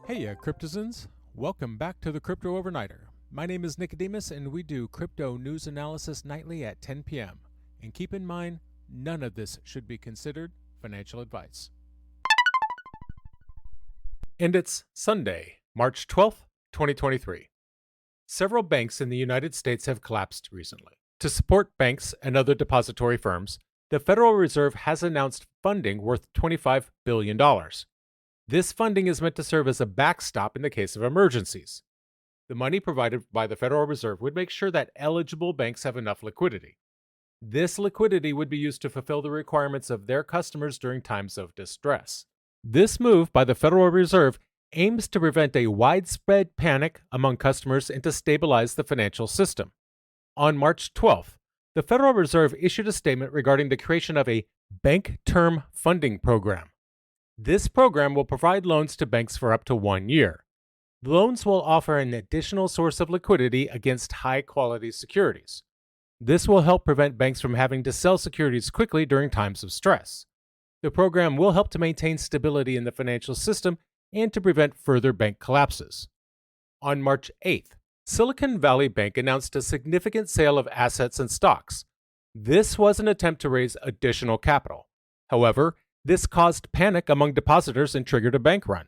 Heya Cryptozens, welcome back to the Crypto Overnighter. My name is Nikodemus and we do crypto news analysis nightly at 10 p.m. And keep in mind, none of this should be considered financial advice. And it's Sunday, March 12th, 2023. Several banks in the United States have collapsed recently. To support banks and other depository firms, the Federal Reserve has announced funding worth $25 billion. This funding is meant to serve as a backstop in the case of emergencies. The money provided by the Federal Reserve would make sure that eligible banks have enough liquidity. This liquidity would be used to fulfill the requirements of their customers during times of distress. This move by the Federal Reserve aims to prevent a widespread panic among customers and to stabilize the financial system. On March 12th, the Federal Reserve issued a statement regarding the creation of a Bank Term Funding Program. This program will provide loans to banks for up to 1 year. The loans will offer an additional source of liquidity against high-quality securities. This will help prevent banks from having to sell securities quickly during times of stress. The program will help to maintain stability in the financial system and to prevent further bank collapses. On March 8th, Silicon Valley Bank announced a significant sale of assets and stocks. This was an attempt to raise additional capital. However, this caused panic among depositors and triggered a bank run.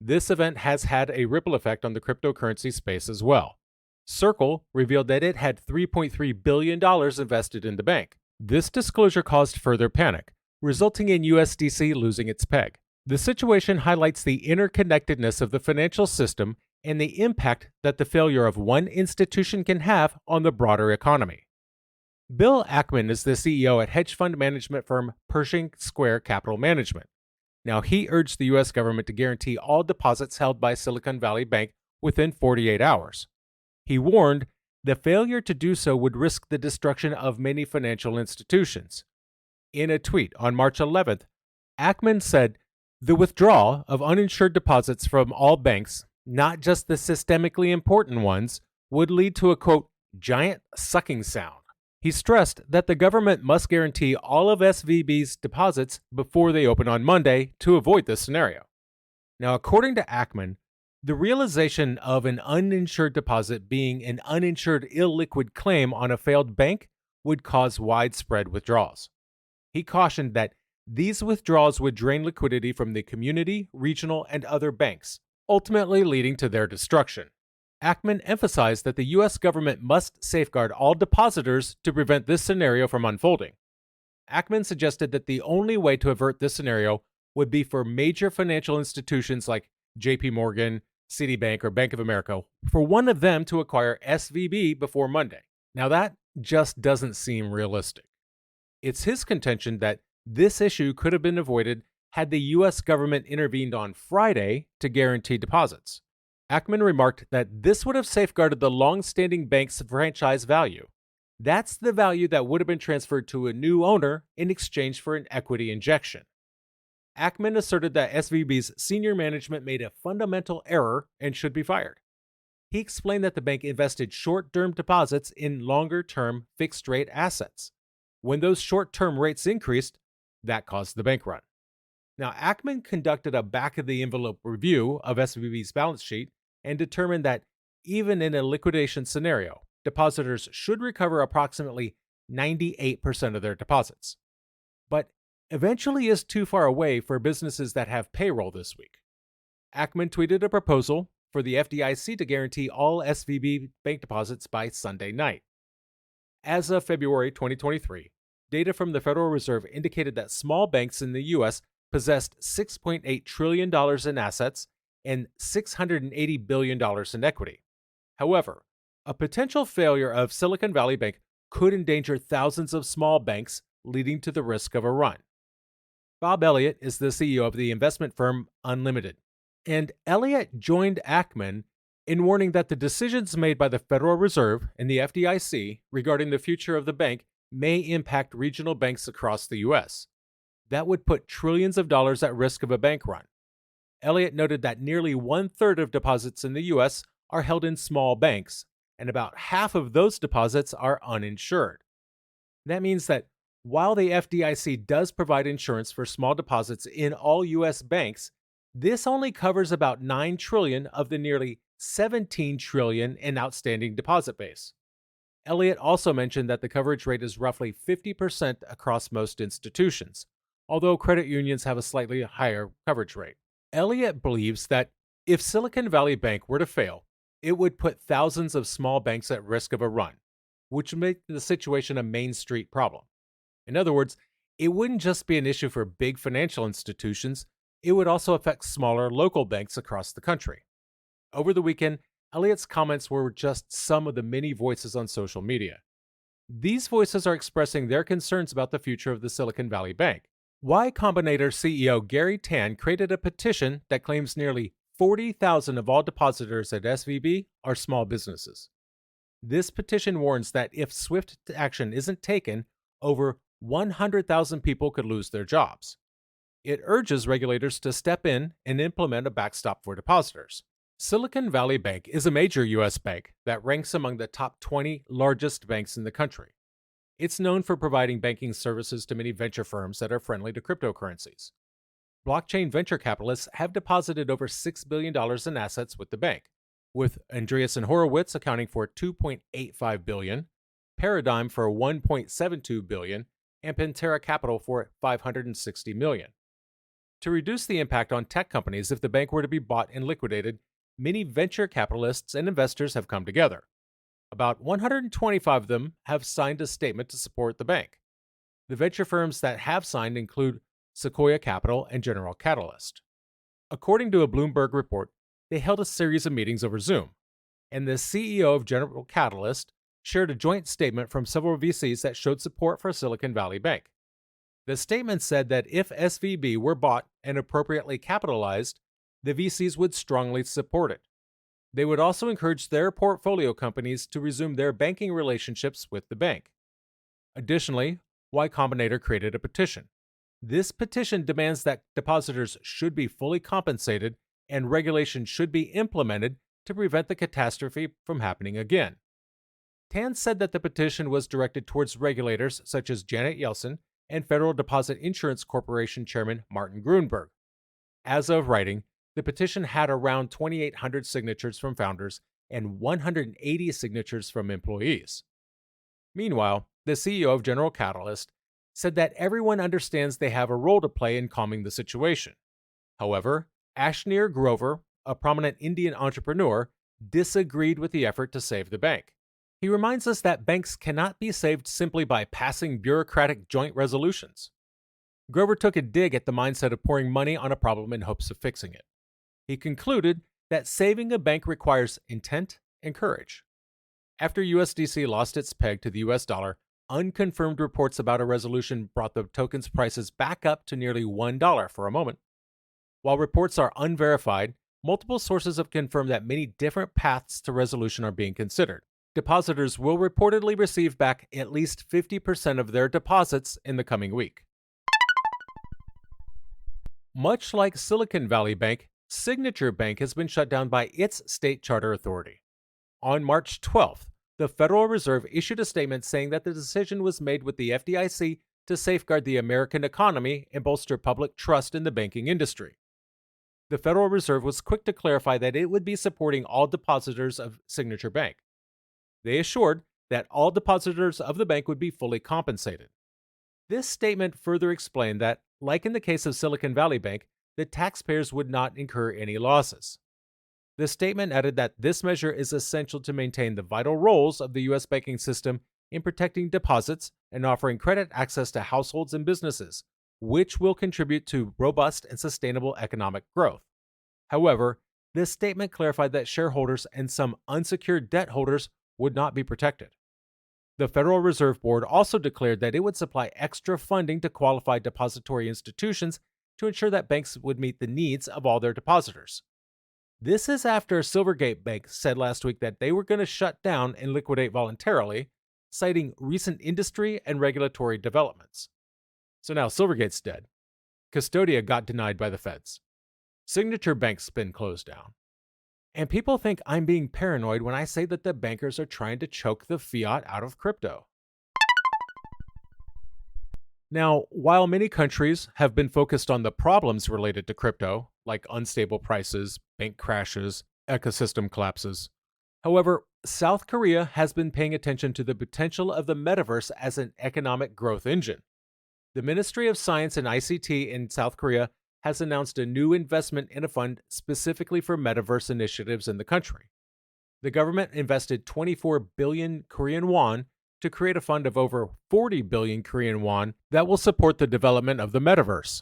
This event has had a ripple effect on the cryptocurrency space as well. Circle revealed that it had $3.3 billion invested in the bank. This disclosure caused further panic, resulting in USDC losing its peg. The situation highlights the interconnectedness of the financial system and the impact that the failure of one institution can have on the broader economy. Bill Ackman is the CEO at hedge fund management firm Pershing Square Capital Management. Now, he urged the U.S. government to guarantee all deposits held by Silicon Valley Bank within 48 hours. He warned the failure to do so would risk the destruction of many financial institutions. In a tweet on March 11th, Ackman said, "The withdrawal of uninsured deposits from all banks, not just the systemically important ones, would lead to a, quote, giant sucking sound." He stressed that the government must guarantee all of SVB's deposits before they open on Monday to avoid this scenario. Now, according to Ackman, the realization of an uninsured deposit being an uninsured illiquid claim on a failed bank would cause widespread withdrawals. He cautioned that these withdrawals would drain liquidity from the community, regional, and other banks, ultimately leading to their destruction. Ackman emphasized that the U.S. government must safeguard all depositors to prevent this scenario from unfolding. Ackman suggested that the only way to avert this scenario would be for major financial institutions like JP Morgan, Citibank, or Bank of America, for one of them to acquire SVB before Monday. Now, that just doesn't seem realistic. It's his contention that this issue could have been avoided had the U.S. government intervened on Friday to guarantee deposits. Ackman remarked that this would have safeguarded the long-standing bank's franchise value. That's the value that would have been transferred to a new owner in exchange for an equity injection. Ackman asserted that SVB's senior management made a fundamental error and should be fired. He explained that the bank invested short-term deposits in longer-term fixed-rate assets. When those short-term rates increased, that caused the bank run. Now, Ackman conducted a back-of-the-envelope review of SVB's balance sheet and determined that even in a liquidation scenario, depositors should recover approximately 98% of their deposits. But eventually is too far away for businesses that have payroll this week. Ackman tweeted a proposal for the FDIC to guarantee all SVB bank deposits by Sunday night. As of February 2023, data from the Federal Reserve indicated that small banks in the U.S. possessed $6.8 trillion in assets and $680 billion in equity. However, a potential failure of Silicon Valley Bank could endanger thousands of small banks, leading to the risk of a run. Bob Elliott is the CEO of the investment firm Unlimited, and Elliott joined Ackman in warning that the decisions made by the Federal Reserve and the FDIC regarding the future of the bank may impact regional banks across the U.S. That would put trillions of dollars at risk of a bank run. Elliott noted that nearly one-third of deposits in the U.S. are held in small banks, and about half of those deposits are uninsured. That means that while the FDIC does provide insurance for small deposits in all U.S. banks, This only covers about 9 trillion of the nearly 17 trillion in outstanding deposit base. Elliott also mentioned that the coverage rate is roughly 50% across most institutions, although credit unions have a slightly higher coverage rate. Elliott believes that if Silicon Valley Bank were to fail, it would put thousands of small banks at risk of a run, which would make the situation a Main Street problem. In other words, it wouldn't just be an issue for big financial institutions, it would also affect smaller local banks across the country. Over the weekend, Elliott's comments were just some of the many voices on social media. These voices are expressing their concerns about the future of the Silicon Valley Bank. Y Combinator CEO Gary Tan created a petition that claims nearly 40,000 of all depositors at SVB are small businesses. This petition warns that if swift action isn't taken, over 100,000 people could lose their jobs. It urges regulators to step in and implement a backstop for depositors. Silicon Valley Bank is a major U.S. bank that ranks among the top 20 largest banks in the country. It's known for providing banking services to many venture firms that are friendly to cryptocurrencies. Blockchain venture capitalists have deposited over $6 billion in assets with the bank, with Andreessen Horowitz accounting for $2.85 billion, Paradigm for $1.72 billion, and Pantera Capital for $560 million. To reduce the impact on tech companies if the bank were to be bought and liquidated, many venture capitalists and investors have come together. About 125 of them have signed a statement to support the bank. The venture firms that have signed include Sequoia Capital and General Catalyst. According to a Bloomberg report, they held a series of meetings over Zoom, and the CEO of General Catalyst shared a joint statement from several VCs that showed support for Silicon Valley Bank. The statement said that if SVB were bought and appropriately capitalized, the VCs would strongly support it. They would also encourage their portfolio companies to resume their banking relationships with the bank. Additionally, Y Combinator created a petition. This petition demands that depositors should be fully compensated and regulation should be implemented to prevent the catastrophe from happening again. Tan said that the petition was directed towards regulators such as Janet Yellen and Federal Deposit Insurance Corporation Chairman Martin Gruenberg. As of writing, the petition had around 2,800 signatures from founders and 180 signatures from employees. Meanwhile, the CEO of General Catalyst said that everyone understands they have a role to play in calming the situation. However, Ashnir Grover, a prominent Indian entrepreneur, disagreed with the effort to save the bank. He reminds us that banks cannot be saved simply by passing bureaucratic joint resolutions. Grover took a dig at the mindset of pouring money on a problem in hopes of fixing it. He concluded that saving a bank requires intent and courage. After USDC lost its peg to the US dollar, unconfirmed reports about a resolution brought the token's prices back up to nearly $1 for a moment. While reports are unverified, multiple sources have confirmed that many different paths to resolution are being considered. Depositors will reportedly receive back at least 50% of their deposits in the coming week. Much like Silicon Valley Bank, Signature Bank has been shut down by its state charter authority. On March 12th, the Federal Reserve issued a statement saying that the decision was made with the FDIC to safeguard the American economy and bolster public trust in the banking industry. The Federal Reserve was quick to clarify that it would be supporting all depositors of Signature Bank. They assured that all depositors of the bank would be fully compensated. This statement further explained that, like in the case of Silicon Valley Bank, the taxpayers would not incur any losses. The statement added that this measure is essential to maintain the vital roles of the U.S. banking system in protecting deposits and offering credit access to households and businesses, which will contribute to robust and sustainable economic growth. However, this statement clarified that shareholders and some unsecured debt holders would not be protected. The Federal Reserve Board also declared that it would supply extra funding to qualified depository institutions to ensure that banks would meet the needs of all their depositors. This is after Silvergate Bank said last week that they were going to shut down and liquidate voluntarily, citing recent industry and regulatory developments. So now Silvergate's dead. Custodia got denied by the feds. Signature Bank's been closed down. And people think I'm being paranoid when I say that the bankers are trying to choke the fiat out of crypto. Now, while many countries have been focused on the problems related to crypto, like unstable prices, bank crashes, ecosystem collapses. However, South Korea has been paying attention to the potential of the metaverse as an economic growth engine. The Ministry of Science and ICT in South Korea has announced a new investment in a fund specifically for metaverse initiatives in the country. The government invested 24 billion Korean won to create a fund of over 40 billion Korean won that will support the development of the metaverse.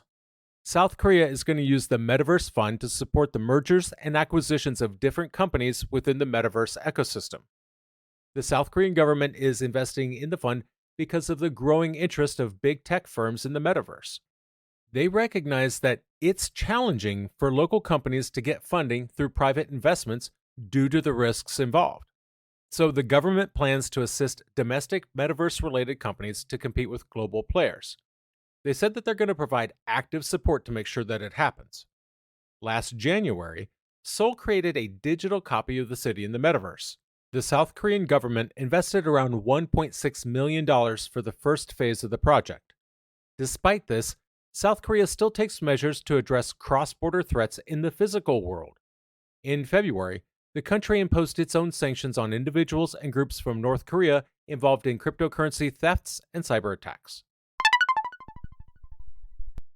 South Korea is going to use the Metaverse Fund to support the mergers and acquisitions of different companies within the metaverse ecosystem. The South Korean government is investing in the fund because of the growing interest of big tech firms in the metaverse. They recognize that it's challenging for local companies to get funding through private investments due to the risks involved. So the government plans to assist domestic metaverse-related companies to compete with global players. They said that they're going to provide active support to make sure that it happens. Last January, Seoul created a digital copy of the city in the metaverse. The South Korean government invested around $1.6 million for the first phase of the project. Despite this, South Korea still takes measures to address cross-border threats in the physical world. In February, the country imposed its own sanctions on individuals and groups from North Korea involved in cryptocurrency thefts and cyber attacks.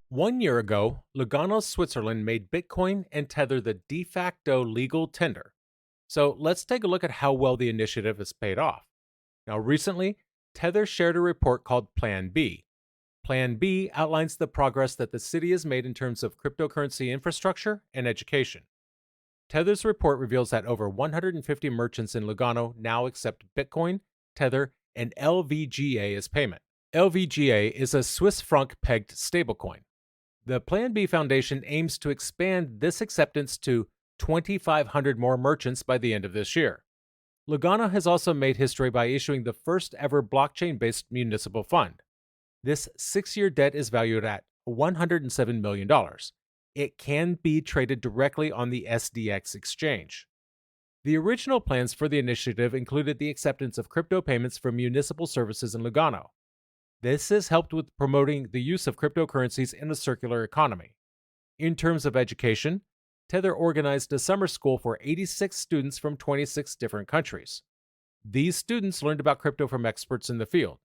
1 year ago, Lugano, Switzerland made Bitcoin and Tether the de facto legal tender. So let's take a look at how well the initiative has paid off. Now, recently, Tether shared a report called Plan B. Plan B outlines the progress that the city has made in terms of cryptocurrency infrastructure and education. Tether's report reveals that over 150 merchants in Lugano now accept Bitcoin, Tether, and LVGA as payment. LVGA is a Swiss franc-pegged stablecoin. The Plan B Foundation aims to expand this acceptance to 2,500 more merchants by the end of this year. Lugano has also made history by issuing the first ever blockchain-based municipal fund. This 6-year debt is valued at $107 million. It can be traded directly on the SDX exchange. The original plans for the initiative included the acceptance of crypto payments for municipal services in Lugano. This has helped with promoting the use of cryptocurrencies in a circular economy. In terms of education, Tether organized a summer school for 86 students from 26 different countries. These students learned about crypto from experts in the field.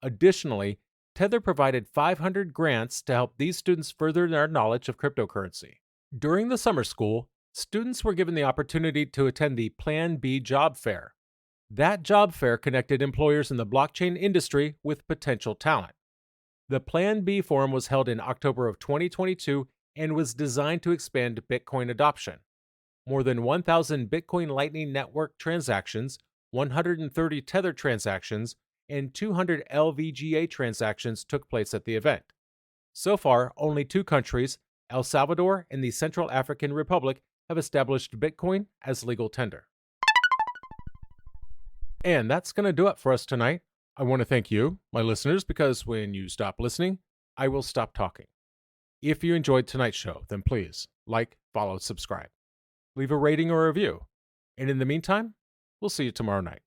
Additionally, Tether provided 500 grants to help these students further their knowledge of cryptocurrency. During the summer school, students were given the opportunity to attend the Plan B job fair. That job fair connected employers in the blockchain industry with potential talent. The Plan B forum was held in October of 2022 and was designed to expand Bitcoin adoption. More than 1,000 Bitcoin Lightning Network transactions, 130 Tether transactions, and 200 LVGA transactions took place at the event. So far, only 2 countries, El Salvador and the Central African Republic, have established Bitcoin as legal tender. And that's going to do it for us tonight. I want to thank you, my listeners, because when you stop listening, I will stop talking. If you enjoyed tonight's show, then please like, follow, subscribe. Leave a rating or a review. And in the meantime, we'll see you tomorrow night.